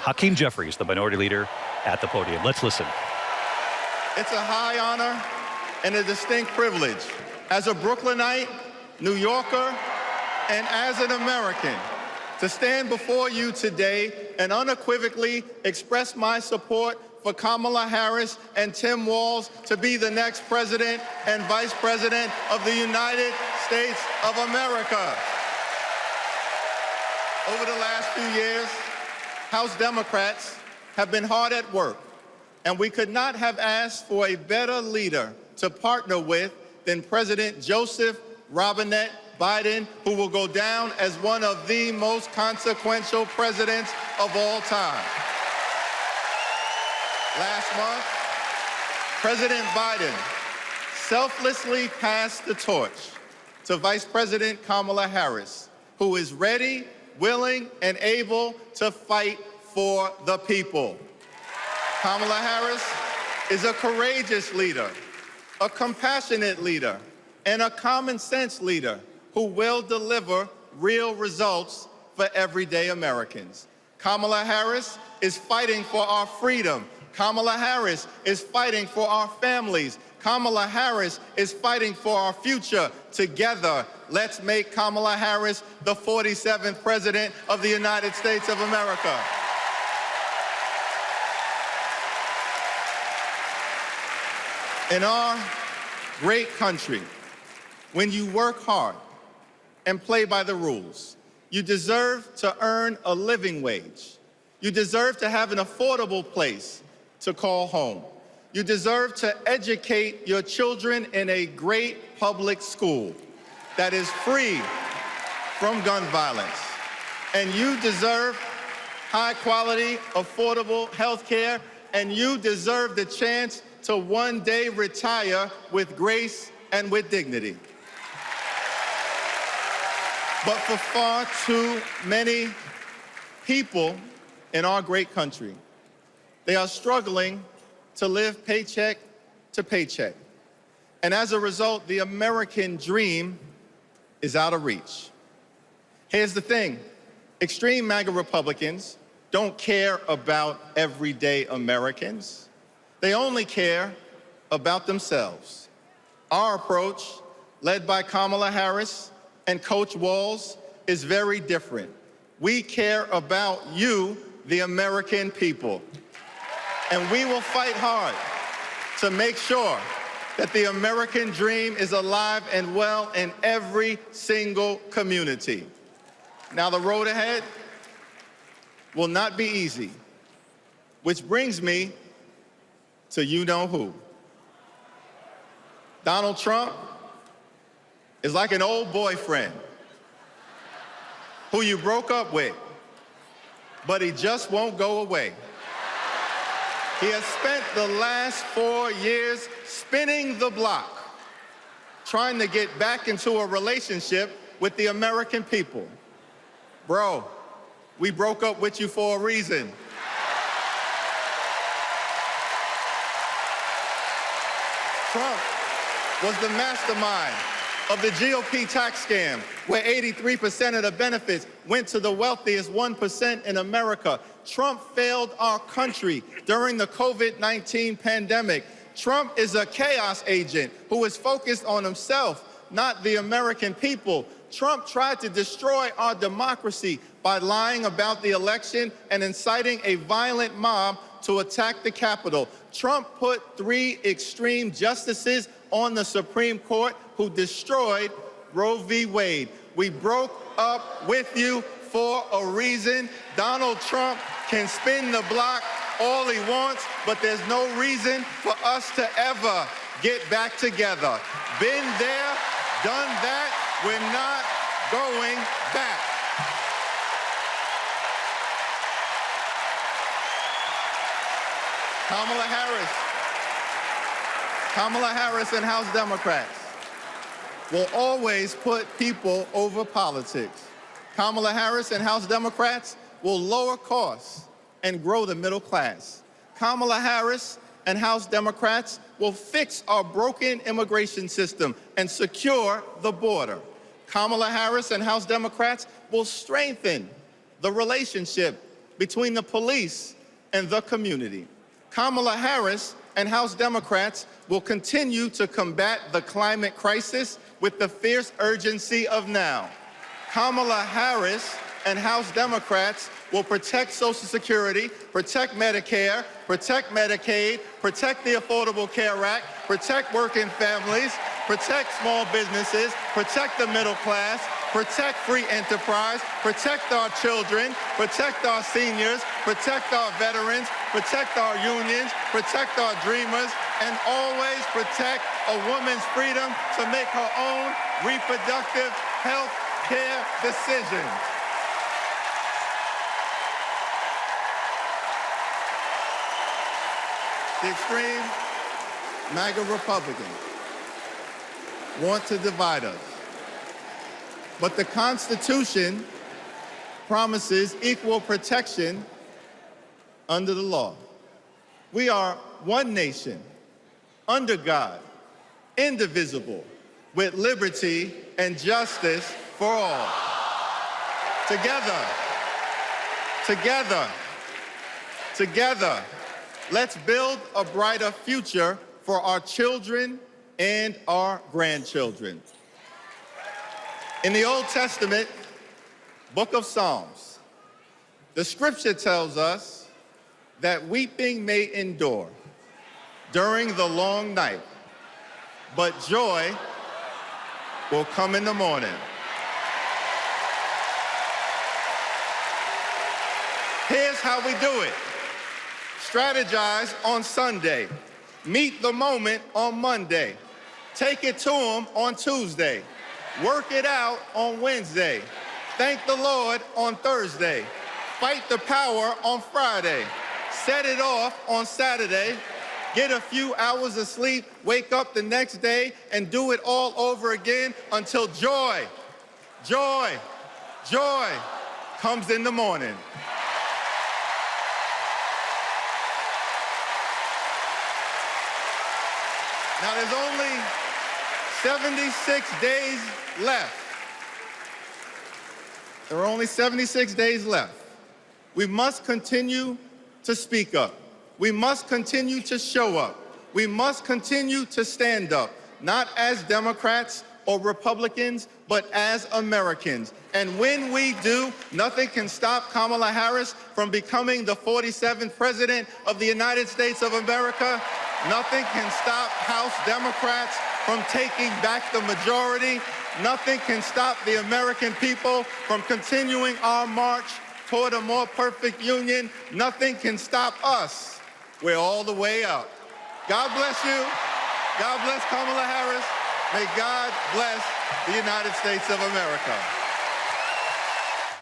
Hakeem Jeffries, the minority leader, at the podium. Let's listen. It's a high honor and a distinct privilege as a Brooklynite, New Yorker, and as an American to stand before you today and unequivocally express my support for Kamala Harris and Tim Walz to be the next president and vice president of the United States of America. Over the last few years, House Democrats have been hard at work, and we could not have asked for a better leader to partner with than President Joseph Robinette Biden, who will go down as one of the most consequential presidents of all time. Last month, President Biden selflessly passed the torch to Vice President Kamala Harris, who is ready, willing, and able to fight for the people. Kamala Harris is a courageous leader, a compassionate leader, and a common sense leader who will deliver real results for everyday Americans. Kamala Harris is fighting for our freedom. Kamala Harris is fighting for our families. Kamala Harris is fighting for our future. Together, let's make Kamala Harris the 47th President of the United States of America. In our great country, when you work hard and play by the rules, you deserve to earn a living wage. You deserve to have an affordable place to call home. You deserve to educate your children in a great public school that is free from gun violence. And you deserve high-quality, affordable health care, and you deserve the chance to one day retire with grace and with dignity. But for far too many people in our great country, they are struggling to live paycheck to paycheck. And as a result, the American dream is out of reach. Here's the thing. Extreme MAGA Republicans don't care about everyday Americans. They only care about themselves. Our approach, led by Kamala Harris and Coach Walz, is very different. We care about you, the American people. And we will fight hard to make sure that the American dream is alive and well in every single community. Now, the road ahead will not be easy, which brings me to you-know-who. Donald Trump is like an old boyfriend who you broke up with, but he just won't go away. He has spent the last 4 years spinning the block, trying to get back into a relationship with the American people. Bro, we broke up with you for a reason. Trump was the mastermind of the GOP tax scam, where 83% of the benefits went to the wealthiest 1% in America. Trump failed our country during the COVID-19 pandemic. Trump is a chaos agent who is focused on himself, not the American people. Trump tried to destroy our democracy by lying about the election and inciting a violent mob to attack the Capitol. Trump put 3 extreme justices on the Supreme Court who destroyed Roe v. Wade. We broke up with you for a reason. Donald Trump can spin the block all he wants, but there's no reason for us to ever get back together. Been there, done that. We're not going back. Kamala Harris and House Democrats will always put people over politics. Kamala Harris and House Democrats will lower costs and grow the middle class. Kamala Harris and House Democrats will fix our broken immigration system and secure the border. Kamala Harris and House Democrats will strengthen the relationship between the police and the community. Kamala Harris and House Democrats will continue to combat the climate crisis with the fierce urgency of now. Kamala Harris and House Democrats will protect Social Security, protect Medicare, protect Medicaid, protect the Affordable Care Act, protect working families, protect small businesses, protect the middle class, protect free enterprise, protect our children, protect our seniors, protect our veterans, protect our unions, protect our dreamers, and always protect a woman's freedom to make her own reproductive health care decisions. The extreme MAGA Republicans want to divide us. But the Constitution promises equal protection under the law. We are one nation, under God, indivisible, with liberty and justice for all. Together, together, together, let's build a brighter future for our children and our grandchildren. In the Old Testament, book of Psalms, the scripture tells us that weeping may endure during the long night, but joy will come in the morning. Here's how we do it. Strategize on Sunday. Meet the moment on Monday. Take it to them on Tuesday. Work it out on Wednesday. Thank the Lord on Thursday. Fight the power on Friday. Set it off on Saturday. Get a few hours of sleep, wake up the next day, and do it all over again until joy, joy, joy comes in the morning. Now, there's only 76 days left. There are only 76 days left. We must continue to speak up. We must continue to show up. We must continue to stand up, not as Democrats or Republicans, but as Americans. And when we do, nothing can stop Kamala Harris from becoming the 47th President of the United States of America. Nothing can stop House Democrats from taking back the majority. Nothing can stop the American people from continuing our march toward a more perfect union. Nothing can stop us. We're all the way up. God bless you. God bless Kamala Harris. May God bless the United States of America.